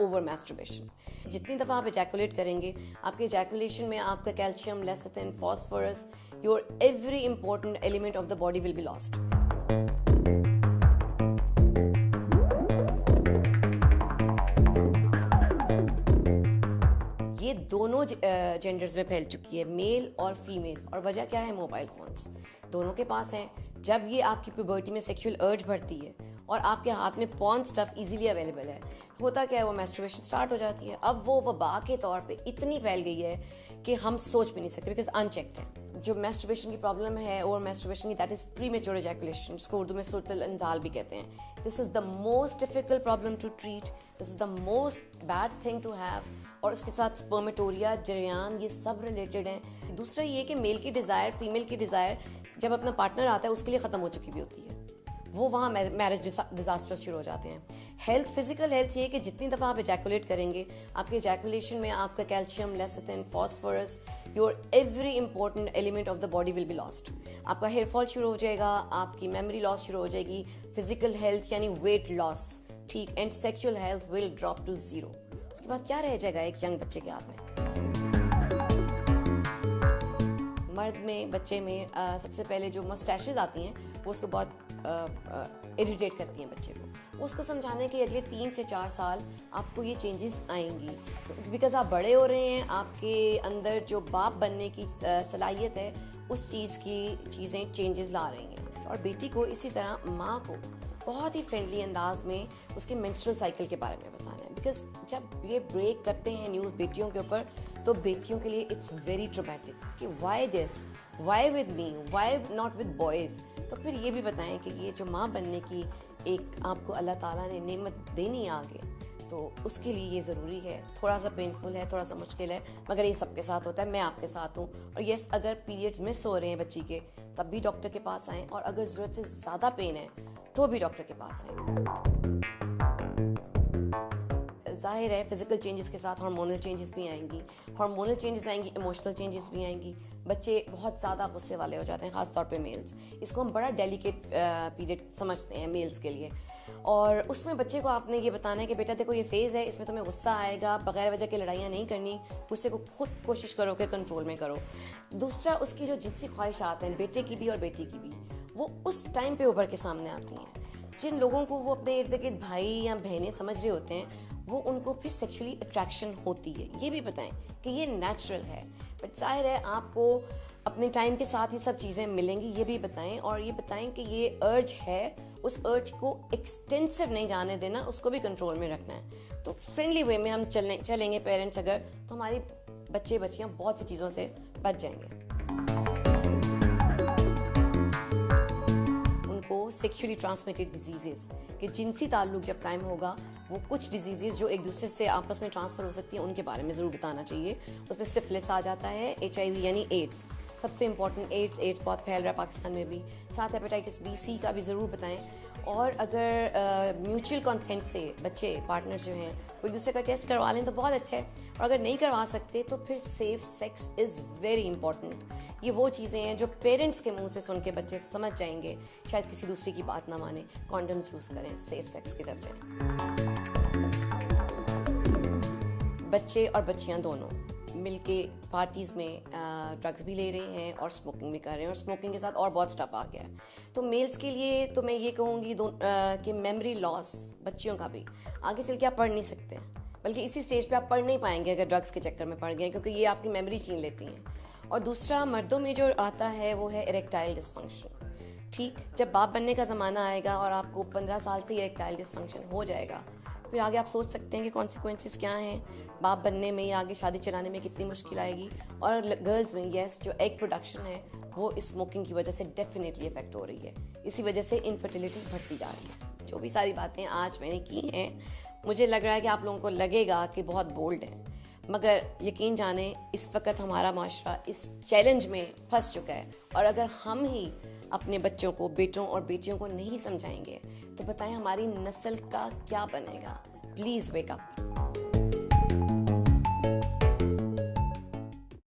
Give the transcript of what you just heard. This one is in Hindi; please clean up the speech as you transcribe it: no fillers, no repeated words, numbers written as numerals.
Over masturbation. जितनी दफ़ा आप एजैकुलेट करेंगे, आपके एजैकुलेशन में आपका calcium, lecithin, phosphorus, your every important element of the body will be lost. ये दोनों जेंडर्स में फैल चुकी है, मेल और फीमेल। और वजह क्या है? मोबाइल फोन्स दोनों के पास हैं। जब ये आपकी प्यूबर्टी में सेक्सुअल अर्ज बढ़ती है और आपके हाथ में पॉर्न स्टफ इजीली अवेलेबल है, होता क्या है? वो मैस्टरबेशन स्टार्ट हो जाती है। अब वो वबा के तौर पे इतनी फैल गई है कि हम सोच भी नहीं सकते, बिकॉज अनचेक्ड है। जो मैस्टरबेशन की प्रॉब्लम है, ओवर मैस्टरबेशन की, दैट इज प्रीमेच्योर एजैकुलेशन, जिसको उर्दू में सूरतुल इंजाल भी कहते हैं। This is the most difficult problem to treat, this is the most bad thing to have. और उसके साथ स्पर्मेटोरिया, जरियान, ये सब रिलेटेड हैं। दूसरा ये कि मेल की डिज़ायर, फीमेल की डिज़ायर जब अपना पार्टनर आता है उसके लिए ख़त्म हो चुकी हुई होती है, वो वहाँ मैरिज डिजास्टर्स शुरू हो जाते हैं। हेल्थ, फिजिकल हेल्थ ये कि जितनी दफ़ा आप एजैकुलेट करेंगे, आपके एजैकुलेशन में आपका calcium, lecithin, phosphorus, your every important element of the body will be lost. आपका हेयर फॉल शुरू हो जाएगा, आपकी मेमोरी लॉस शुरू हो जाएगी, फिजिकल हेल्थ यानी वेट लॉस, ठीक, and sexual health will drop to zero. उसके बाद क्या रह जाएगा एक यंग बच्चे के हाथ में? मर्द में, बच्चे में सबसे पहले जो मस्टैशेज आती हैं वो उसको बहुत इरिटेट करती हैं बच्चे को। उसको समझाने के अगले 3 से 4 साल आपको ये चेंजेस आएंगी, बिकॉज आप बड़े हो रहे हैं, आपके अंदर जो बाप बनने की सलाहियत है उस चीज़ की चीज़ें चेंजेस ला रही हैं। और बेटी को इसी तरह माँ को बहुत ही फ्रेंडली अंदाज में उसके मेंस्ट्रुअल साइकिल के बारे में बताना है, बिकॉज जब ये ब्रेक करते हैं न्यूज़ बेटियों के ऊपर, तो बेटियों के लिए इट्स वेरी ट्रॉमेटिक कि why this, why with me, why not with boys. तो फिर ये भी बताएं कि ये जो माँ बनने की एक आपको अल्लाह ताला ने नेमत देनी है आगे, तो उसके लिए ये ज़रूरी है। थोड़ा सा पेनफुल है, थोड़ा सा मुश्किल है, मगर ये सबके साथ होता है, मैं आपके साथ हूँ। और यस, अगर पीरियड्स मिस हो रहे हैं बच्ची के, तब भी डॉक्टर के पास आएँ, और अगर ज़रूरत से ज़्यादा पेन है तो भी डॉक्टर के पास आएँ। जाहिर है फिजिकल चेंजेस के साथ हार्मोनल चेंजेस भी आएंगी, हार्मोनल चेंजेस आएंगी, इमोशनल चेंजेस भी आएंगी। बच्चे बहुत ज़्यादा गुस्से वाले हो जाते हैं, ख़ास तौर पे मेल्स। इसको हम बड़ा डेलिकेट पीरियड समझते हैं मेल्स के लिए। और उसमें बच्चे को आपने ये बताना है कि बेटा देखो, ये फेज़ है, इसमें तुम्हें गुस्सा आएगा, बगैर वजह के लड़ाइयाँ नहीं करनी, गुस्से को खुद कोशिश करो कि कंट्रोल में करो। दूसरा, उसकी जो जिनसी ख्वाहिशात हैं, बेटे की भी और बेटी की भी, वो उस टाइम पे उभर के सामने आती हैं। जिन लोगों को वो अपने इर्द गिर्द भाई या बहनें समझ रहे होते हैं, वो उनको फिर सेक्सुअली अट्रैक्शन होती है। ये भी बताएं कि ये नेचुरल है, बट जाहिर है आपको अपने टाइम के साथ ही सब चीज़ें मिलेंगी, ये भी बताएं। और ये बताएं कि ये अर्ज है, उस अर्ज को एक्सटेंसिव नहीं जाने देना, उसको भी कंट्रोल में रखना है। तो फ्रेंडली वे में हम चलेंगे पेरेंट्स अगर, तो हमारी बच्चे बच्चियाँ बहुत सी चीज़ों से बच जाएंगे। उनको सेक्सुअली ट्रांसमिटेड डिजीजेस कि जिनसी ताल्लुक जब कायम होगा, वो कुछ डिजीजेस जो एक दूसरे से आपस में ट्रांसफर हो सकती हैं उनके बारे में ज़रूर बताना चाहिए। उसमें सिफिलिस आ जाता है, HIV यानी एड्स, सबसे इंपॉर्टेंट एड्स बहुत फैल रहा है पाकिस्तान में भी। साथ हेपेटाइटिस B, C का भी ज़रूर बताएं। और अगर म्यूचुअल कंसेंट से बच्चे, पार्टनर जो हैं, वो एक दूसरे का टेस्ट करवा लें तो बहुत अच्छा है। और अगर नहीं करवा सकते तो फिर safe sex is very important. ये वो चीज़ें हैं जो पेरेंट्स के मुंह से सुन के बच्चे समझ जाएंगे, शायद किसी दूसरे की बात ना माने, कॉन्डम्स यूज़ करें, सेफ सेक्स की तरफ जाएं। बच्चे और बच्चियां दोनों मिलके पार्टीज़ में ड्रग्स भी ले रहे हैं और स्मोकिंग भी कर रहे हैं, और स्मोकिंग के साथ और बहुत स्टफ आ गया है। तो मेल्स के लिए तो मैं ये कहूँगी कि मेमोरी लॉस बच्चियों का भी, आगे चल के आप पढ़ नहीं सकते हैं, बल्कि इसी स्टेज पे आप पढ़ नहीं पाएंगे अगर ड्रग्स के चक्कर में पड़ गए, क्योंकि ये आपकी मेमोरी छीन लेती हैं। और दूसरा, मर्दों में जो आता है वो है इरेक्टाइल डिसफंक्शन। ठीक, जब बाप बनने का ज़माना आएगा और आपको 15 साल से इरेक्टाइल डिसफंक्शन हो जाएगा, फिर आगे आप सोच सकते हैं कि कॉन्सिक्वेंसेस क्या हैं बाप बनने में या आगे शादी चलाने में, कितनी मुश्किल आएगी। और गर्ल्स में यस, जो एग प्रोडक्शन है वो स्मोकिंग की वजह से डेफिनेटली इफेक्ट हो रही है, इसी वजह से इनफर्टिलिटी बढ़ती जा रही है। जो भी सारी बातें आज मैंने की हैं, मुझे लग रहा है कि आप लोगों को लगेगा कि बहुत बोल्ड है, मगर यकीन जाने इस वक्त हमारा माशरा इस चैलेंज में फंस चुका है। और अगर हम ही अपने बच्चों को, बेटों और बेटियों को नहीं समझाएंगे तो बताएं हमारी नस्ल का क्या बनेगा। Please wake up.